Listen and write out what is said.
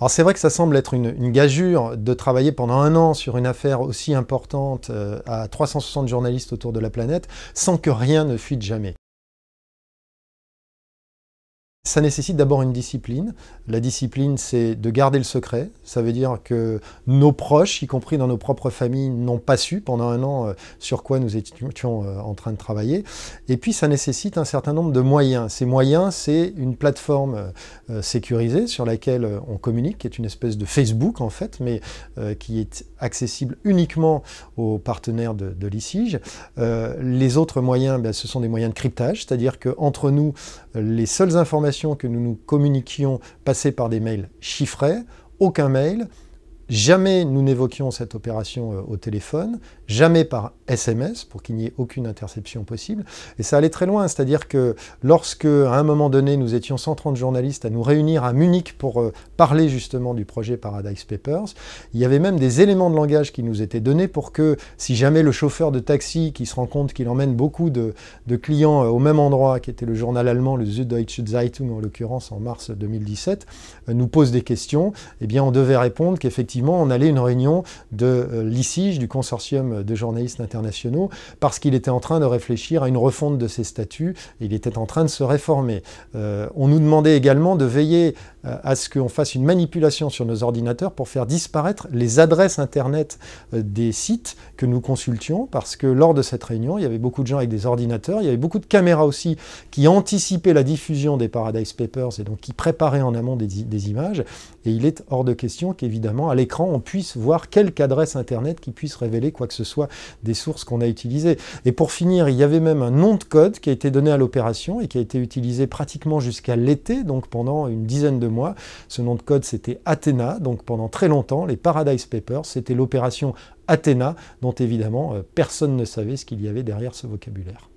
Alors c'est vrai que ça semble être une gageure de travailler pendant 1 an sur une affaire aussi importante à 360 journalistes autour de la planète sans que rien ne fuite jamais. Ça nécessite d'abord une discipline. La discipline, c'est de garder le secret. Ça veut dire que nos proches, y compris dans nos propres familles, n'ont pas su pendant 1 an sur quoi nous étions en train de travailler. Et puis, ça nécessite un certain nombre de moyens. Ces moyens, c'est une plateforme sécurisée sur laquelle on communique, qui est une espèce de Facebook, en fait, mais qui est accessible uniquement aux partenaires de l'ICIJ. Les autres moyens, ce sont des moyens de cryptage, c'est-à-dire qu'entre nous, les seules informations que nous nous communiquions passaient par des mails chiffrés, aucun mail, jamais nous n'évoquions cette opération au téléphone, jamais par SMS, pour qu'il n'y ait aucune interception possible. Et ça allait très loin, c'est-à-dire que lorsque, à un moment donné, nous étions 130 journalistes à nous réunir à Munich pour parler justement du projet Paradise Papers, il y avait même des éléments de langage qui nous étaient donnés pour que, si jamais le chauffeur de taxi, qui se rend compte qu'il emmène beaucoup de clients au même endroit, qui était le journal allemand, le Süddeutsche Zeitung en l'occurrence en mars 2017, nous pose des questions, eh bien on devait répondre qu'effectivement on allait à une réunion de l'ICIJ, du consortium de journalistes internationaux, parce qu'il était en train de réfléchir à une refonte de ses statuts, et il était en train de se réformer. On nous demandait également de veiller à ce qu'on fasse une manipulation sur nos ordinateurs pour faire disparaître les adresses internet des sites que nous consultions, parce que lors de cette réunion, il y avait beaucoup de gens avec des ordinateurs, il y avait beaucoup de caméras aussi qui anticipaient la diffusion des Paradise Papers et donc qui préparaient en amont des images, et il est hors de question qu'évidemment à l'écran on puisse voir quelque adresse internet qui puisse révéler quoi que ce soit des sources qu'on a utilisées. Et pour finir, il y avait même un nom de code qui a été donné à l'opération et qui a été utilisé pratiquement jusqu'à l'été, donc pendant une dizaine de mois. Ce nom de code, c'était Athéna, donc pendant très longtemps, les Paradise Papers, c'était l'opération Athéna, dont évidemment personne ne savait ce qu'il y avait derrière ce vocabulaire.